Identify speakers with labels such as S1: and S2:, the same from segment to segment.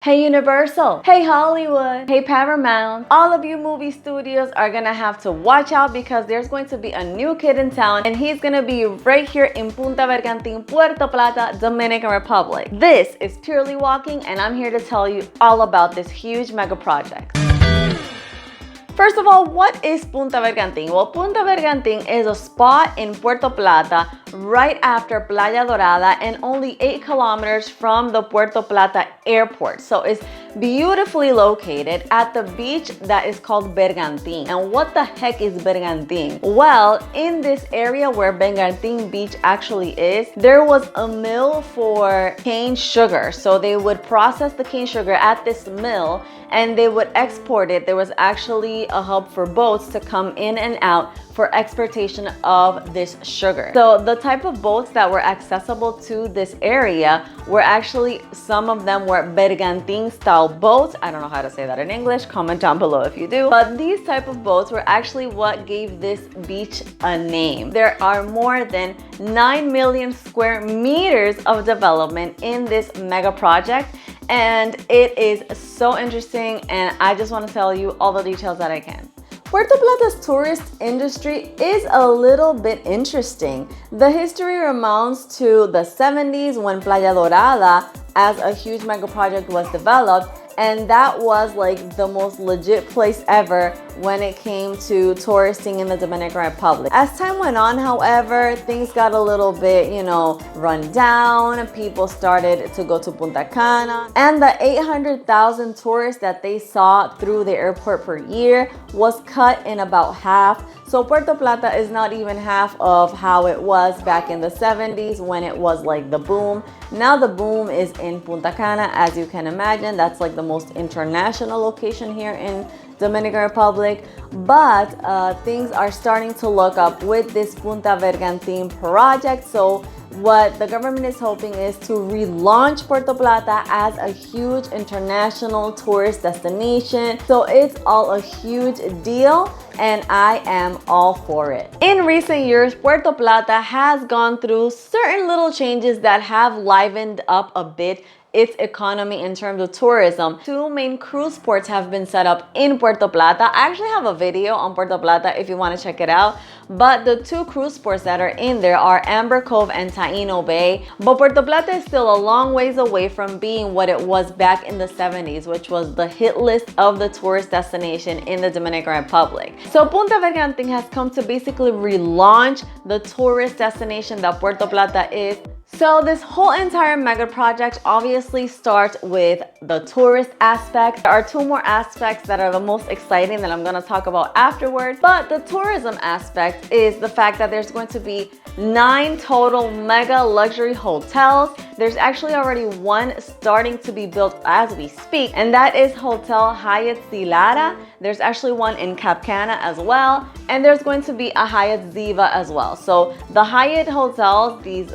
S1: Hey Universal, hey Hollywood, hey Paramount, all of you movie studios are gonna have to watch out because there's going to be a new kid in town and he's gonna be right here in Punta Bergantin, Puerto Plata, Dominican Republic. This is Purely Walking and I'm here to tell you all about this huge mega project. First of all, what is Punta Bergantin? Well, Punta Bergantin is a spot in Puerto Plata right after Playa Dorada and only 8 kilometers from the Puerto Plata airport. So it's beautifully located at the beach that is called Bergantin. And what the heck is Bergantin? Well, in this area where Bergantin Beach actually is, there was a mill for cane sugar. So they would process the cane sugar at this mill and they would export it. There was actually a hub for boats to come in and out for exportation of this sugar. So the type of boats that were accessible to this area were actually, some of them were Bergantin style boats. I don't know how to say that in English, comment down below if you do. But these type of boats were actually what gave this beach a name. There are more than 9 million square meters of development in this mega project. And it is so interesting and I just want to tell you all the details that I can. Puerto Plata's tourist industry is a little bit interesting. The history remounts to the 70s when Playa Dorada as a huge mega project was developed, and that was like the most legit place ever when it came to touristing in the Dominican Republic. As time went on, however, things got a little bit, run down. People started to go to Punta Cana, and the 800,000 tourists that they saw through the airport per year was cut in about half. So Puerto Plata is not even half of how it was back in the 70s when it was like the boom. Now the boom is in Punta Cana, as you can imagine. That's like the most international location here in Dominican Republic. But things are starting to look up with this Punta Bergantin project. So what the government is hoping is to relaunch Puerto Plata as a huge international tourist destination. So it's all a huge deal and I am all for it. In recent years, Puerto Plata has gone through certain little changes that have livened up a bit its economy in terms of tourism. 2 main cruise ports have been set up in Puerto Plata. I actually have a video on Puerto Plata if you want to check it out. But the 2 cruise ports that are in there are Amber Cove and Taino Bay. But Puerto Plata is still a long ways away from being what it was back in the 70s, which was the hit list of the tourist destination in the Dominican Republic. So Punta Bergantin has come to basically relaunch the tourist destination that Puerto Plata is. So this whole entire mega project obviously starts with the tourist aspect. There are 2 more aspects that are the most exciting that I'm going to talk about afterwards. But the tourism aspect is the fact that there's going to be 9 total mega luxury hotels. There's actually already one starting to be built as we speak, and that is Hotel Hyatt Zilara. There's actually one in Cap Cana as well, and there's going to be a Hyatt Ziva as well. So the Hyatt hotels, these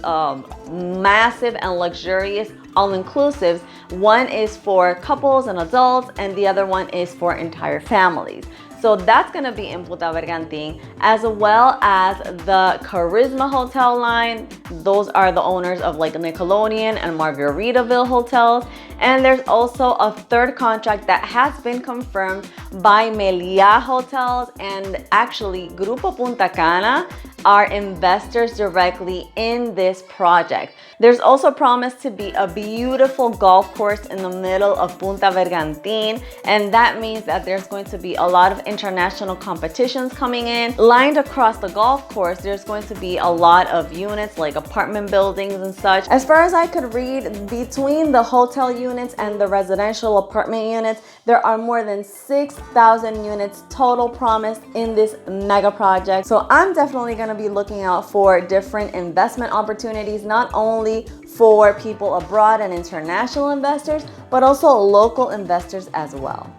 S1: massive and luxurious all-inclusives, one is for couples and adults and the other one is for entire families. So that's going to be in Punta Bergantin, as well as the Charisma Hotel line. Those are the owners of like Nickelodeon and Margaritaville hotels. And there's also a 3rd contract that has been confirmed by Meliá Hotels, and actually Grupo Punta Cana are investors directly in this project. There's also promised to be a beautiful golf course in the middle of Punta Bergantin, and that means that there's going to be a lot of international competitions coming in. Lined across the golf course, there's going to be a lot of units like apartment buildings and such. As far as I could read, between the hotel units and the residential apartment units, there are more than 6,000 units total promised in this mega project. So I'm definitely going to be looking out for different investment opportunities, not only for people abroad and international investors, but also local investors as well.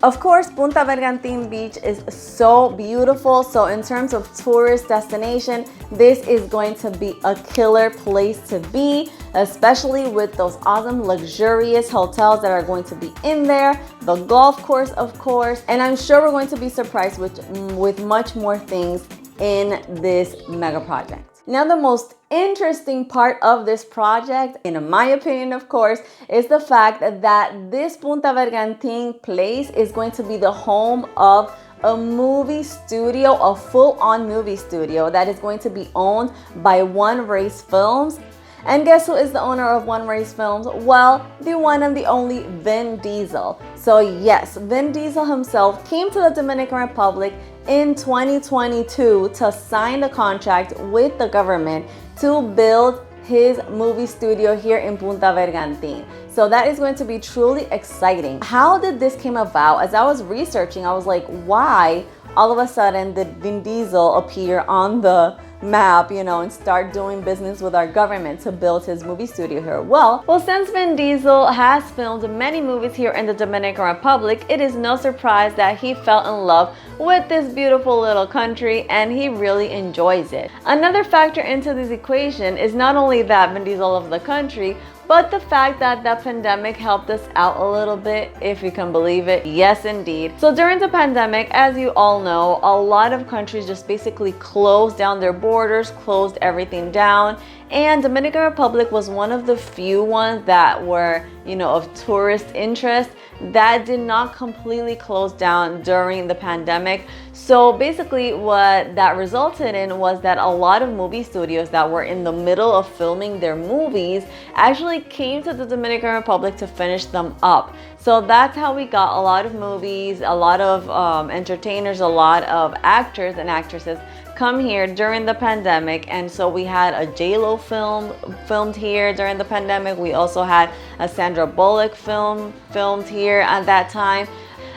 S1: Of course, Punta Bergantin Beach is so beautiful. So in terms of tourist destination, this is going to be a killer place to be, especially with those awesome luxurious hotels that are going to be in there, the golf course, of course, and I'm sure we're going to be surprised with much more things in this mega project. Now, the most interesting part of this project, in my opinion, of course, is the fact that this Punta Bergantin place is going to be the home of a movie studio, a full-on movie studio that is going to be owned by One Race Films. And guess who is the owner of One Race Films? Well, the one and the only Vin Diesel. So yes, Vin Diesel himself came to the Dominican Republic in 2022 to sign the contract with the government to build his movie studio here in Punta Bergantin. So that is going to be truly exciting. How did this came about? As I was researching, I was like, why all of a sudden did Vin Diesel appear on the map, and start doing business with our government to build his movie studio here? Well, since Vin Diesel has filmed many movies here in the Dominican Republic, it is no surprise that he fell in love with this beautiful little country and he really enjoys it. Another factor into this equation is not only that Vin Diesel loves the country, but the fact that the pandemic helped us out a little bit, if you can believe it. Yes, indeed. So during the pandemic, as you all know, a lot of countries just basically closed down their borders, closed everything down. And Dominican Republic was one of the few ones that were, of tourist interest that did not completely close down during the pandemic. So basically what that resulted in was that a lot of movie studios that were in the middle of filming their movies actually came to the Dominican Republic to finish them up. So that's how we got a lot of movies, a lot of entertainers, a lot of actors and actresses come here during the pandemic. And so we had a J-Lo film filmed here during the pandemic. We also had a Sandra Bullock film filmed here at that time.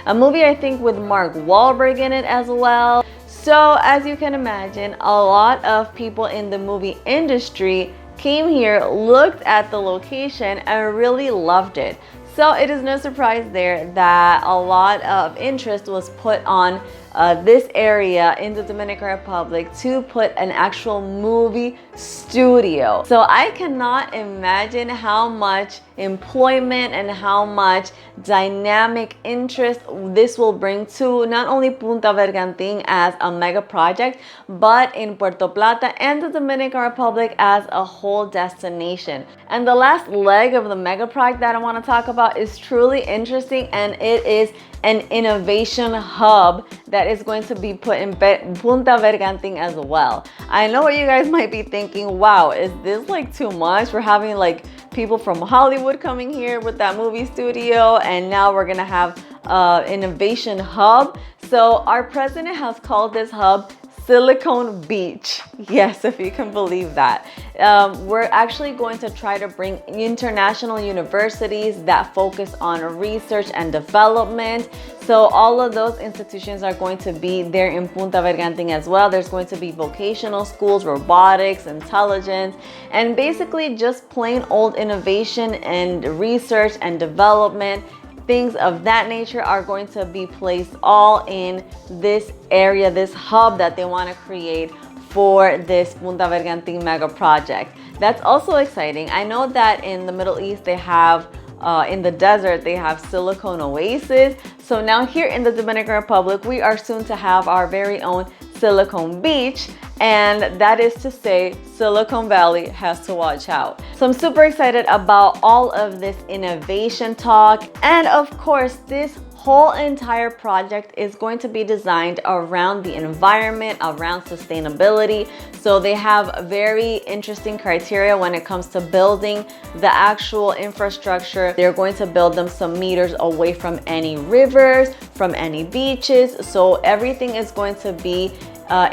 S1: A movie, I think, with Mark Wahlberg in it as well. So as you can imagine, a lot of people in the movie industry came here, looked at the location, and really loved it. So it is no surprise there that a lot of interest was put on this area in the Dominican Republic to put an actual movie studio. So I cannot imagine how much employment and how much dynamic interest this will bring to not only Punta Bergantin as a mega project, but in Puerto Plata and the Dominican Republic as a whole destination. And the last leg of the mega project that I want to talk about is truly interesting, and it is an innovation hub that is going to be put in Punta Bergantin as well. I know what you guys might be thinking, wow, is this like too much? We're having like people from Hollywood coming here with that movie studio, and now we're gonna have innovation hub. So our president has called this hub Silicon Beach. Yes, if you can believe that. We're actually going to try to bring international universities that focus on research and development. So all of those institutions are going to be there in Punta Bergantin as well. There's going to be vocational schools, robotics, intelligence, and basically just plain old innovation and research and development. Things of that nature are going to be placed all in this area, this hub that they want to create for this Punta Bergantin mega project. That's also exciting. I know that in the Middle East they have, in the desert, they have silicone oasis. So now here in the Dominican Republic, we are soon to have our very own Silicon Beach. And that is to say, Silicon Valley has to watch out. So I'm super excited about all of this innovation talk. And of course, this whole entire project is going to be designed around the environment, around sustainability. So they have very interesting criteria when it comes to building the actual infrastructure. They're going to build them some meters away from any rivers, from any beaches. So everything is going to be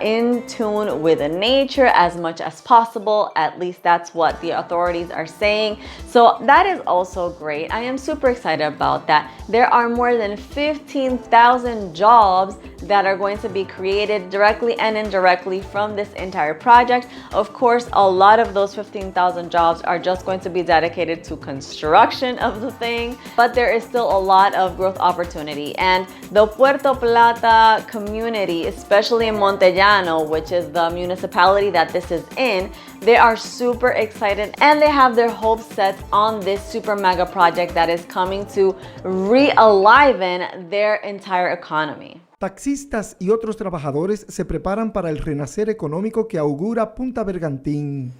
S1: in tune with nature as much as possible. At least that's what the authorities are saying. So that is also great. I am super excited about that. There are more than 15,000 jobs that are going to be created directly and indirectly from this entire project. Of course, a lot of those 15,000 jobs are just going to be dedicated to construction of the thing, but there is still a lot of growth opportunity. And the Puerto Plata community, especially in Montellano, which is the municipality that this is in, they are super excited and they have their hopes set on this super mega project that is coming to re-aliven their entire economy.
S2: Taxistas y otros trabajadores se preparan para el renacer económico que augura Punta Bergantin.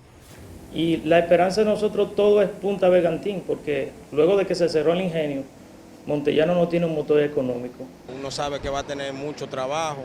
S3: Y la esperanza de nosotros todo es Punta Bergantin, porque luego de que se cerró el ingenio, Montellano no tiene un motor económico.
S4: Uno sabe que va a tener mucho trabajo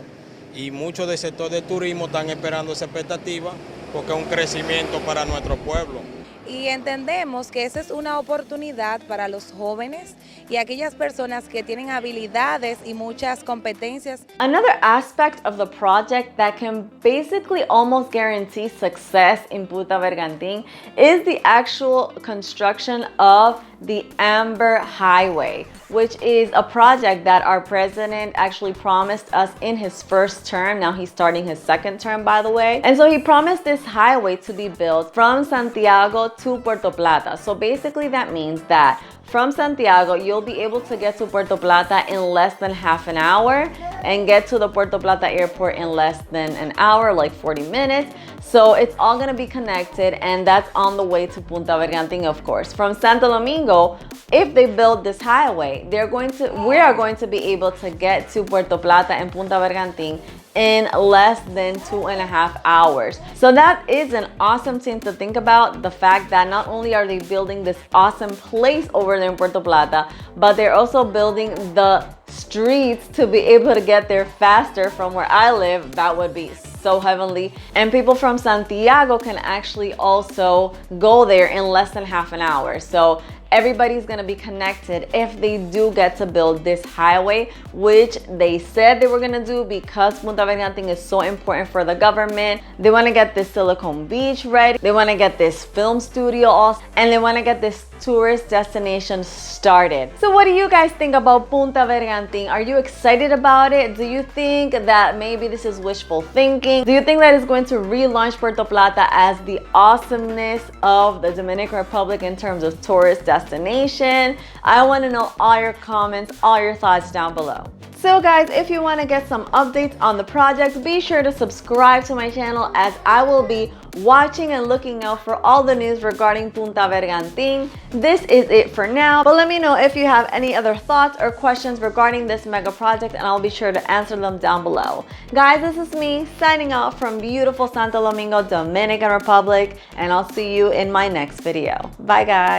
S4: y muchos del sector de turismo están esperando esa expectativa porque es un crecimiento para nuestro pueblo.
S5: Y entendemos que esa es una oportunidad para los jóvenes y aquellas personas que tienen habilidades y muchas competencias.
S1: Another aspect of the project that can basically almost guarantee success in Punta Bergantin is the actual construction of the Amber Highway, which is a project that our president actually promised us in his first term. Now he's starting his second term, by the way. And so he promised this highway to be built from Santiago to Puerto Plata. So basically that means that from Santiago, you'll be able to get to Puerto Plata in less than half an hour and get to the Puerto Plata airport in less than an hour, like 40 minutes. So it's all gonna be connected, and that's on the way to Punta Bergantin, of course. From Santo Domingo, if they build this highway, we are going to be able to get to Puerto Plata and Punta Bergantin in less than 2.5 hours. So that is an awesome thing to think about, the fact that not only are they building this awesome place over there in Puerto Plata, but they're also building the streets to be able to get there faster. From where I live, that would be so heavenly. And people from Santiago can actually also go there in less than half an hour. So everybody's gonna be connected if they do get to build this highway, which they said they were gonna do because Punta Bergantin is so important for the government. They wanna get this Silicon Beach ready, they wanna get this film studio also, and they wanna get this tourist destination started. So what do you guys think about Punta Bergantin? Are you excited about it? Do you think that maybe this is wishful thinking? Do you think that it's going to relaunch Puerto Plata as the awesomeness of the Dominican Republic in terms of tourist destination? I want to know all your comments, all your thoughts down below. So guys, if you want to get some updates on the project, be sure to subscribe to my channel, as I will be watching and looking out for all the news regarding Punta Bergantin. This is it for now, but let me know if you have any other thoughts or questions regarding this mega project, and I'll be sure to answer them down below. Guys, this is me signing out from beautiful Santo Domingo, Dominican Republic, and I'll see you in my next video. Bye guys.